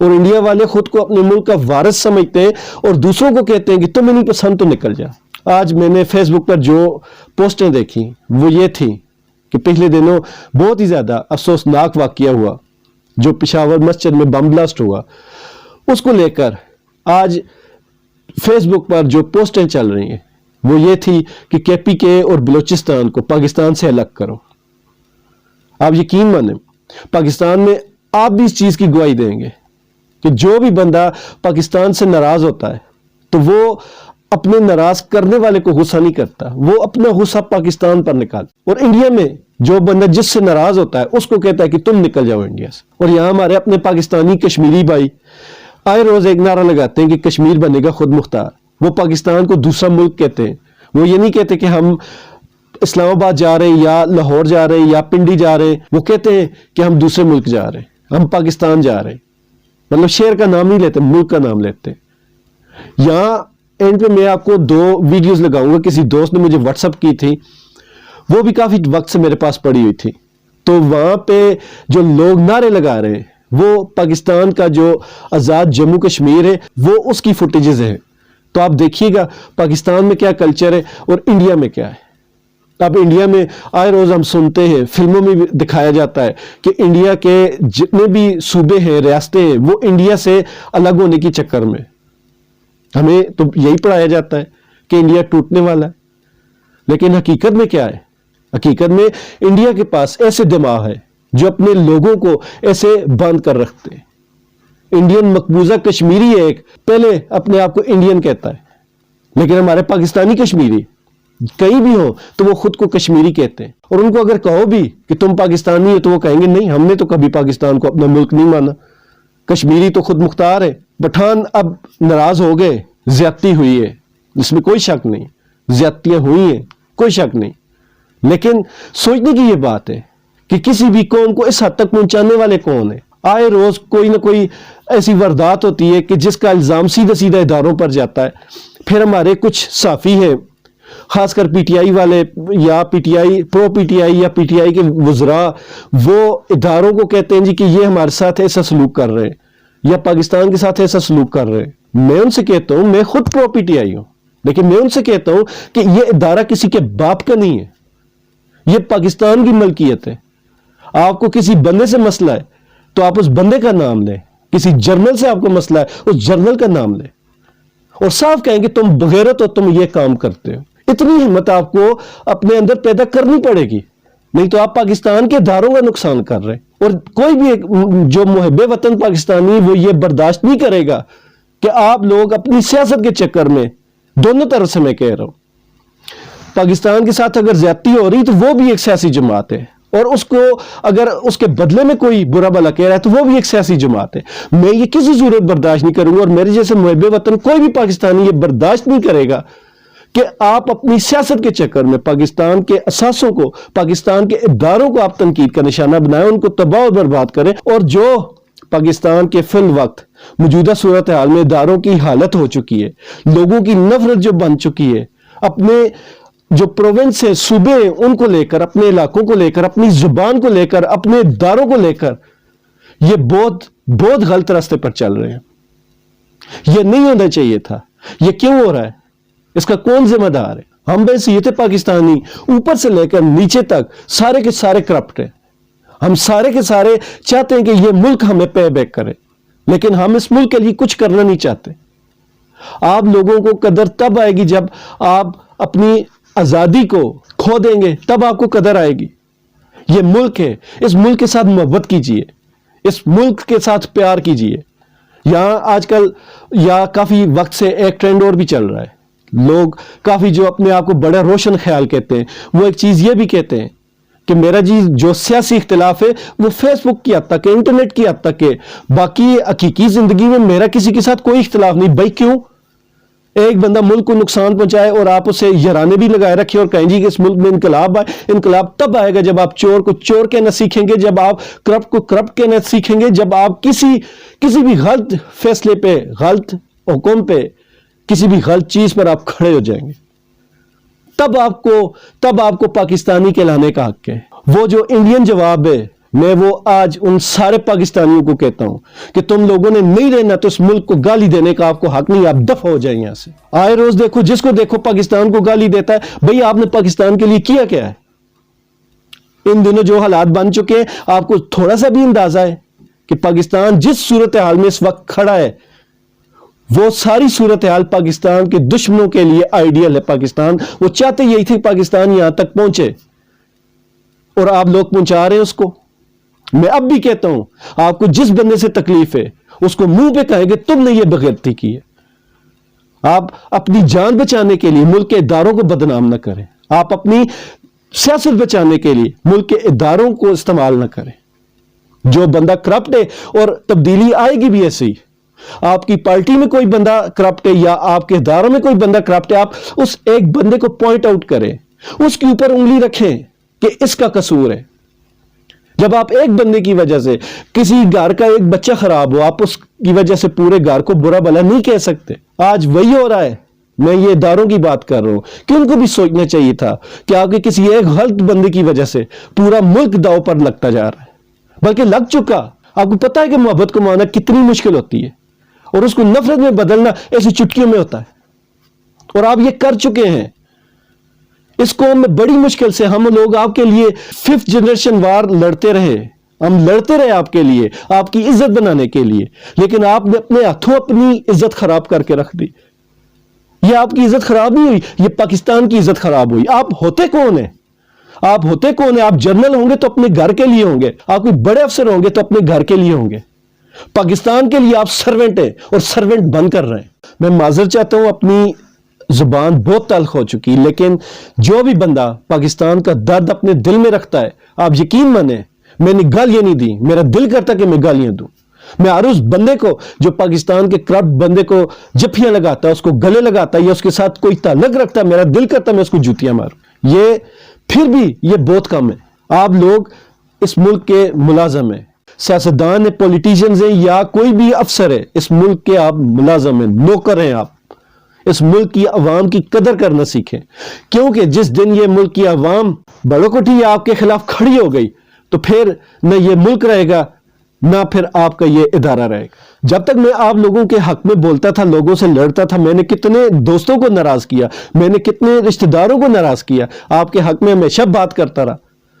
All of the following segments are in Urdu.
اور انڈیا والے خود کو اپنے ملک کا وارث سمجھتے ہیں اور دوسروں کو کہتے ہیں کہ تمہیں نہیں پسند تو نکل جا۔ آج میں نے فیس بک پر جو پوسٹیں دیکھی وہ یہ تھی کہ پچھلے دنوں بہت ہی زیادہ افسوسناک واقعہ ہوا جو پشاور مسجد میں بم بلاسٹ ہوا، اس کو لے کر آج فیس بک پر جو پوسٹیں چل رہی ہیں وہ یہ تھی کہ کے پی کے اور بلوچستان کو پاکستان سے الگ کرو۔ آپ یقین مانیں پاکستان میں آپ بھی اس چیز کی گواہی دیں گے کہ جو بھی بندہ پاکستان سے ناراض ہوتا ہے تو وہ اپنے ناراض کرنے والے کو غصہ نہیں کرتا، وہ اپنا غصہ پاکستان پر نکالتا۔ اور انڈیا میں جو بندہ جس سے ناراض ہوتا ہے اس کو کہتا ہے کہ تم نکل جاؤ انڈیا سے۔ اور یہاں ہمارے اپنے پاکستانی کشمیری بھائی آئے روز ایک نعرہ لگاتے ہیں کہ کشمیر بنے گا خود مختار۔ وہ پاکستان کو دوسرا ملک کہتے ہیں، وہ یہ نہیں کہتے کہ ہم اسلام آباد جا رہے ہیں یا لاہور جا رہے ہیں یا پنڈی جا رہے ہیں، وہ کہتے ہیں کہ ہم دوسرے ملک جا رہے ہیں، ہم پاکستان جا رہے ہیں۔ مطلب شہر کا نام نہیں لیتے، ملک کا نام لیتے۔ یہاں اینڈ پہ میں آپ کو 2 ویڈیوز لگاؤں گا، کسی دوست نے مجھے واٹس اپ کی تھی، وہ بھی کافی وقت سے میرے پاس پڑی ہوئی تھی۔ تو وہاں پہ جو لوگ نعرے لگا رہے ہیں وہ پاکستان کا جو آزاد جموں کشمیر ہے وہ اس کی فوٹیجز ہیں۔ تو آپ دیکھیے گا پاکستان میں کیا کلچر ہے اور انڈیا میں کیا ہے۔ اب انڈیا میں آئے روز ہم سنتے ہیں، فلموں میں بھی دکھایا جاتا ہے کہ انڈیا کے جتنے بھی صوبے ہیں، ریاستیں ہیں، وہ انڈیا سے الگ ہونے کی چکر میں، ہمیں تو یہی پڑھایا جاتا ہے کہ انڈیا ٹوٹنے والا ہے۔ لیکن حقیقت میں کیا ہے؟ حقیقت میں انڈیا کے پاس ایسے دماغ ہے جو اپنے لوگوں کو ایسے باندھ کر رکھتے ہیں۔ انڈین مقبوضہ کشمیری ایک پہلے اپنے آپ کو انڈین کہتا ہے، لیکن ہمارے پاکستانی کشمیری کہیں بھی ہو تو وہ خود کو کشمیری کہتے ہیں۔ اور ان کو اگر کہو بھی کہ تم پاکستانی ہو تو وہ کہیں گے نہیں، ہم نے تو کبھی پاکستان کو اپنا ملک نہیں مانا، کشمیری تو خود مختار ہے۔ پٹھان اب ناراض ہو گئے، زیادتی ہوئی ہے، اس میں کوئی شک نہیں، زیادتیاں ہوئی ہیں، کوئی شک نہیں، لیکن سوچنے کی یہ بات ہے کہ کسی بھی قوم کو اس حد تک پہنچانے والے کون ہیں؟ آئے روز کوئی نہ کوئی ایسی واردات ہوتی ہے کہ جس کا الزام سیدھا سیدھا اداروں پر جاتا ہے۔ پھر ہمارے کچھ صحافی ہیں، خاص کر پی ٹی آئی والے یا P T I pro P T I یا پی ٹی آئی کے وزراء، وہ اداروں کو کہتے ہیں جی کہ یہ ہمارے ساتھ ایسا سلوک کر رہے ہیں یا پاکستان کے ساتھ ایسا سلوک کر رہے ہیں۔ میں ان سے کہتا ہوں، میں خود پرو پی ٹی آئی ہوں، لیکن میں ان سے کہتا ہوں کہ یہ ادارہ کسی کے باپ کا نہیں ہے، یہ پاکستان کی ملکیت ہے۔ آپ کو کسی بندے سے مسئلہ ہے تو آپ اس بندے کا نام لیں، کسی جرنل سے آپ کو مسئلہ ہے اس جرنل کا نام لیں اور صاف کہیں کہ تم بغیرت ہو، تم یہ کام کرتے ہو۔ اتنی ہمت آپ کو اپنے اندر پیدا کرنی پڑے گی، نہیں تو آپ پاکستان کے اداروں کا نقصان کر رہے ہیں۔ اور کوئی بھی جو محب وطن پاکستانی وہ یہ برداشت نہیں کرے گا کہ آپ لوگ اپنی سیاست کے چکر میں، دونوں طرف سے میں کہہ رہا ہوں، پاکستان کے ساتھ اگر زیادتی ہو رہی تو وہ بھی ایک سیاسی جماعت ہے، اور اس کو اگر اس کے بدلے میں کوئی برا بھلا کہہ رہا ہے تو وہ بھی ایک سیاسی جماعت ہے۔ میں یہ کسی صورت برداشت نہیں کروں گا، اور میرے جیسے محب وطن کوئی بھی پاکستانی یہ برداشت نہیں کرے گا کہ آپ اپنی سیاست کے چکر میں پاکستان کے اساسوں کو، پاکستان کے اداروں کو آپ تنقید کا نشانہ بنائیں، ان کو تباہ و برباد کریں۔ اور جو پاکستان کے فی الوقت موجودہ صورتحال میں اداروں کی حالت ہو چکی ہے، لوگوں کی نفرت جو بن چکی ہے، اپنے جو پروونس ہے، صوبے ہیں، ان کو لے کر، اپنے علاقوں کو لے کر، اپنی زبان کو لے کر، اپنے اداروں کو لے کر، یہ بہت غلط راستے پر چل رہے ہیں۔ یہ نہیں ہونا چاہیے تھا۔ یہ کیوں ہو رہا ہے؟ اس کا کون ذمہ دار ہے؟ ہم بحیثیت پاکستانی اوپر سے لے کر نیچے تک سارے کے سارے کرپٹ ہیں۔ ہم سارے کے سارے چاہتے ہیں کہ یہ ملک ہمیں پے بیک کرے، لیکن ہم اس ملک کے لیے کچھ کرنا نہیں چاہتے۔ آپ لوگوں کو قدر تب آئے گی جب آپ اپنی آزادی کو کھو دیں گے، تب آپ کو قدر آئے گی۔ یہ ملک ہے، اس ملک کے ساتھ محبت کیجئے، اس ملک کے ساتھ پیار کیجئے۔ یہاں آج کل یا کافی وقت سے ایک ٹرینڈ اور بھی چل رہا ہے، لوگ کافی جو اپنے آپ کو بڑا روشن خیال کہتے ہیں، وہ ایک چیز یہ بھی کہتے ہیں کہ میرا جی جو سیاسی اختلاف ہے وہ فیس بک کی حد تک ہے، انٹرنیٹ کی حد تک ہے، باقی حقیقی زندگی میں میرا کسی کے ساتھ کوئی اختلاف نہیں۔ بھائی کیوں؟ ایک بندہ ملک کو نقصان پہنچائے اور آپ اسے یرانے بھی لگائے رکھے اور کہیں جی کہ اس ملک میں انقلاب آئے۔ انقلاب تب آئے گا جب آپ چور کو چور کہنا سیکھیں گے، جب آپ کرپٹ کو کرپٹ کہنا سیکھیں گے، جب آپ کسی بھی غلط فیصلے پہ، غلط حکم پہ، کسی بھی غلط چیز پر آپ کھڑے ہو جائیں گے، تب آپ کو پاکستانی کہلانے کا حق ہے۔ وہ جو انڈین جواب ہے میں وہ آج ان سارے پاکستانیوں کو کہتا ہوں کہ تم لوگوں نے نہیں رہنا تو اس ملک کو گالی دینے کا آپ کو حق نہیں، آپ دفع ہو جائیں یہاں سے۔ آئے روز دیکھو، جس کو دیکھو پاکستان کو گالی دیتا ہے۔ بھئی آپ نے پاکستان کے لیے کیا ہے؟ ان دنوں جو حالات بن چکے ہیں، آپ کو تھوڑا سا بھی اندازہ ہے کہ پاکستان جس صورتحال میں اس وقت کھڑا ہے، وہ ساری صورتحال پاکستان کے دشمنوں کے لیے آئیڈیل ہے۔ پاکستان وہ چاہتے یہی تھے پاکستان یہاں تک پہنچے، اور آپ لوگ پہنچا رہے ہیں اس کو۔ میں اب بھی کہتا ہوں، آپ کو جس بندے سے تکلیف ہے اس کو منہ پہ کہیں کہ تم نے یہ بغیرتی کی ہے۔ آپ اپنی جان بچانے کے لیے ملک کے اداروں کو بدنام نہ کریں، آپ اپنی سیاست بچانے کے لیے ملک کے اداروں کو استعمال نہ کریں۔ جو بندہ کرپٹ ہے، اور تبدیلی آئے گی بھی ایسے ہی، آپ کی پارٹی میں کوئی بندہ کرپٹ ہے یا آپ کے اداروں میں کوئی بندہ کرپٹ ہے، آپ اس ایک بندے کو پوائنٹ آؤٹ کریں، اس کے اوپر انگلی رکھیں کہ اس کا قصور ہے۔ جب آپ ایک بندے کی وجہ سے کسی گھر کا ایک بچہ خراب ہو، آپ اس کی وجہ سے پورے گھر کو برا بھلا نہیں کہہ سکتے۔ آج وہی ہو رہا ہے۔ میں یہ اداروں کی بات کر رہا ہوں کہ ان کو بھی سوچنا چاہیے تھا کہ آپ کے کسی ایک غلط بندے کی وجہ سے پورا ملک داؤ پر لگتا جا رہا ہے، بلکہ لگ چکا۔ آپ کو پتا ہے کہ محبت کو ماننا کتنی مشکل ہوتی ہے، اور اس کو نفرت میں بدلنا ایسی چٹکیوں میں ہوتا ہے، اور آپ یہ کر چکے ہیں۔ اس قوم میں بڑی مشکل سے ہم لوگ آپ کے لیے 5th جنریشن وار لڑتے رہے، ہم لڑتے رہے آپ کے لیے، آپ کی عزت بنانے کے لیے، لیکن آپ نے اپنے ہاتھوں اپنی عزت خراب کر کے رکھ دی۔ یہ آپ کی عزت خراب نہیں ہوئی، یہ پاکستان کی عزت خراب ہوئی۔ آپ ہوتے کون ہیں؟ آپ ہوتے کون ہیں؟ آپ جنرل ہوں گے تو اپنے گھر کے لیے ہوں گے، آپ کوئی بڑے افسر ہوں گے تو اپنے گھر کے لیے ہوں گے۔ پاکستان کے لیے آپ سرونٹ ہیں، اور سرونٹ بن کر رہے ہیں۔ میں معذرت چاہتا ہوں، اپنی زبان بہت تلخ ہو چکی، لیکن جو بھی بندہ پاکستان کا درد اپنے دل میں رکھتا ہے، آپ یقین مانیں، میں نے گالیاں نہیں دی، میرا دل کرتا کہ میں گالیاں دوں۔ میں ہر اس بندے کو جو پاکستان کے کرپٹ بندے کو جفیاں لگاتا ہے، اس کو گلے لگاتا ہے یا اس کے ساتھ کوئی تعلق رکھتا ہے، میرا دل کرتا ہے میں اس کو جوتیاں ماروں۔ یہ پھر بھی یہ بہت کم ہے۔ آپ لوگ اس ملک کے ملازم ہیں، سیاستدان ہیں، پولیٹیشنز ہیں، یا کوئی بھی افسر ہے، اس ملک کے آپ ملازم ہیں، نوکر ہیں۔ آپ اس ملک کی عوام کی قدر کرنا سیکھیں، کیونکہ جس دن یہ ملک کی عوام بڑوں کوٹھی آپ کے خلاف کھڑی ہو گئی تو پھر نہ یہ ملک رہے گا، نہ پھر آپ کا یہ ادارہ رہے گا۔ جب تک میں آپ لوگوں کے حق میں بولتا تھا، لوگوں سے لڑتا تھا، میں نے کتنے دوستوں کو ناراض کیا، میں نے کتنے رشتہ داروں کو ناراض کیا، آپ کے حق میں ہمیشہ بات کرتا رہا،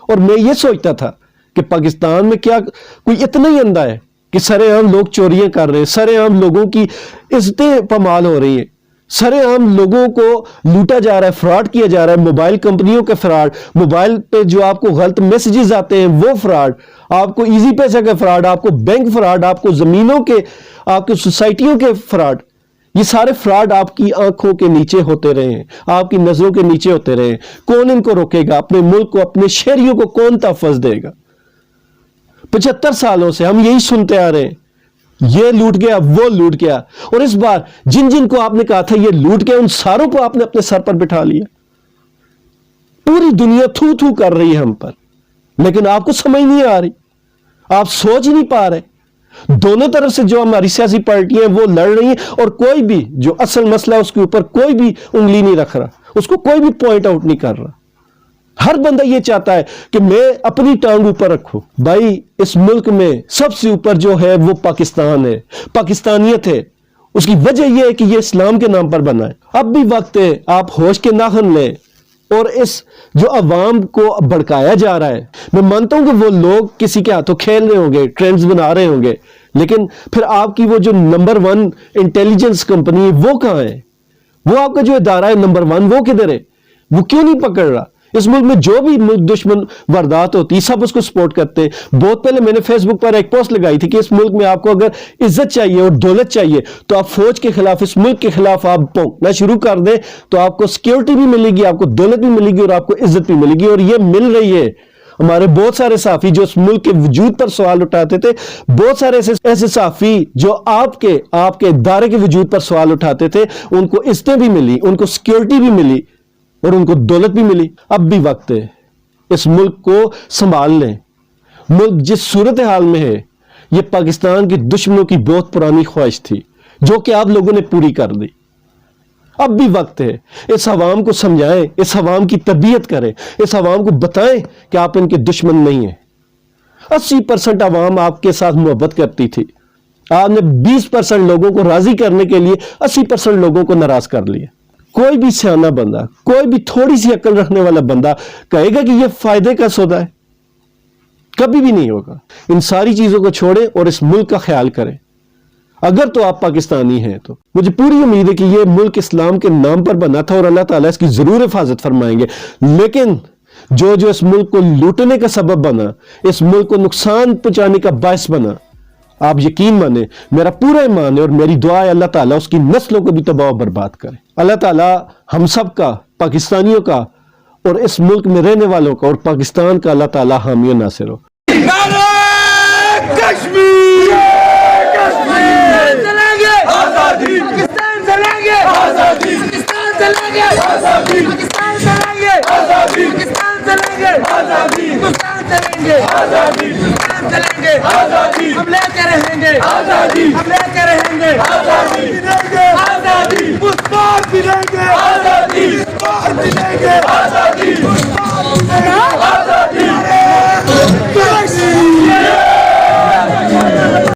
اور میں یہ سوچتا تھا کہ پاکستان میں کیا کوئی اتنا ہی اندھا ہے کہ سرے عام لوگ چوریاں کر رہے ہیں، سرے عام لوگوں کی عزتیں پامال ہو رہی ہیں، سرے عام لوگوں کو لوٹا جا رہا ہے، فراڈ کیا جا رہا ہے، موبائل کمپنیوں کے فراڈ، موبائل پہ جو آپ کو غلط میسیجز آتے ہیں وہ فراڈ، آپ کو ایزی پیسہ کا فراڈ، آپ کو بینک فراڈ، آپ کو زمینوں کے، آپ کی سوسائٹیوں کے فراڈ، یہ سارے فراڈ آپ کی آنکھوں کے نیچے ہوتے رہے ہیں، آپ کی نظروں کے نیچے ہوتے رہے ہیں۔ کون ان کو روکے گا؟ اپنے ملک کو، اپنے شہریوں کو کون تحفظ دے گا؟ 75 سالوں سے ہم یہی سنتے آ رہے ہیں، یہ لوٹ گیا، وہ لوٹ گیا، اور اس بار جن جن کو آپ نے کہا تھا یہ لوٹ گیا، ان ساروں کو آپ نے اپنے سر پر بٹھا لیا۔ پوری دنیا تھو تھو کر رہی ہے ہم پر، لیکن آپ کو سمجھ نہیں آ رہی، آپ سوچ نہیں پا رہے۔ دونوں طرف سے جو ہماری سیاسی پارٹیاں ہیں وہ لڑ رہی ہیں، اور کوئی بھی جو اصل مسئلہ ہے اس کے اوپر کوئی بھی انگلی نہیں رکھ رہا، اس کو کوئی بھی پوائنٹ آؤٹ نہیں کر رہا۔ ہر بندہ یہ چاہتا ہے کہ میں اپنی ٹانگ اوپر رکھوں۔ بھائی اس ملک میں سب سے اوپر جو ہے وہ پاکستان ہے، پاکستانیت ہے۔ اس کی وجہ یہ ہے کہ یہ اسلام کے نام پر بنا ہے۔ اب بھی وقت ہے آپ ہوش کے ناخن لیں، اور اس جو عوام کو بھڑکایا جا رہا ہے، میں مانتا ہوں کہ وہ لوگ کسی کے ہاتھوں کھیل رہے ہوں گے، ٹرینڈز بنا رہے ہوں گے، لیکن پھر آپ کی وہ جو نمبر 1 انٹیلیجنس کمپنی ہے وہ کہاں ہے؟ وہ آپ کا جو ادارہ ہے نمبر 1 وہ کدھر ہے؟ وہ کیوں نہیں پکڑ رہا؟ اس ملک میں جو بھی دشمن واردات ہوتی سب اس کو سپورٹ کرتے ہیں۔ بہت پہلے میں نے فیس بک پر ایک پوسٹ لگائی تھی کہ اس ملک میں آپ کو اگر عزت چاہیے اور دولت چاہیے تو آپ فوج کے خلاف، اس ملک کے خلاف آپ پونکنا شروع کر دیں، تو آپ کو سیکیورٹی بھی ملے گی، آپ کو دولت بھی ملے گی، اور آپ کو عزت بھی ملے گی، اور یہ مل رہی ہے۔ ہمارے بہت سارے صحافی جو اس ملک کے وجود پر سوال اٹھاتے تھے، بہت سارے ایسے صحافی جو آپ کے ادارے کے وجود پر سوال اٹھاتے تھے، ان کو عزتیں بھی ملی، ان کو سیکیورٹی بھی ملی، اور ان کو دولت بھی ملی۔ اب بھی وقت ہے اس ملک کو سنبھال لیں۔ ملک جس صورتحال میں ہے، یہ پاکستان کی دشمنوں کی بہت پرانی خواہش تھی جو کہ آپ لوگوں نے پوری کر دی۔ اب بھی وقت ہے، اس عوام کو سمجھائیں، اس عوام کی تربیت کریں، اس عوام کو بتائیں کہ آپ ان کے دشمن نہیں ہیں۔ 80% عوام آپ کے ساتھ محبت کرتی تھی، آپ نے 20% لوگوں کو راضی کرنے کے لیے 80% لوگوں کو ناراض کر لیا۔ کوئی بھی سیانہ بندہ، کوئی بھی تھوڑی سی عقل رکھنے والا بندہ کہے گا کہ یہ فائدے کا سودا ہے؟ کبھی بھی نہیں ہوگا۔ ان ساری چیزوں کو چھوڑیں اور اس ملک کا خیال کریں۔ اگر تو آپ پاکستانی ہیں تو مجھے پوری امید ہے کہ یہ ملک اسلام کے نام پر بنا تھا اور اللہ تعالیٰ اس کی ضرور حفاظت فرمائیں گے، لیکن جو اس ملک کو لوٹنے کا سبب بنا، اس ملک کو نقصان پہنچانے کا باعث بنا، آپ یقین مانیں، میرا پورا ایمان ہے اور میری دعا ہے اللہ تعالیٰ اس کی نسلوں کو بھی تباہ و برباد کرے۔ اللہ تعالیٰ ہم سب کا، پاکستانیوں کا اور اس ملک میں رہنے والوں کا اور پاکستان کا اللہ تعالیٰ حامی و ناصر ہو۔ ہم لے کے رہیں گے آزادی، ہم لے کے رہیں گے آزادی، آزادی، آزادی،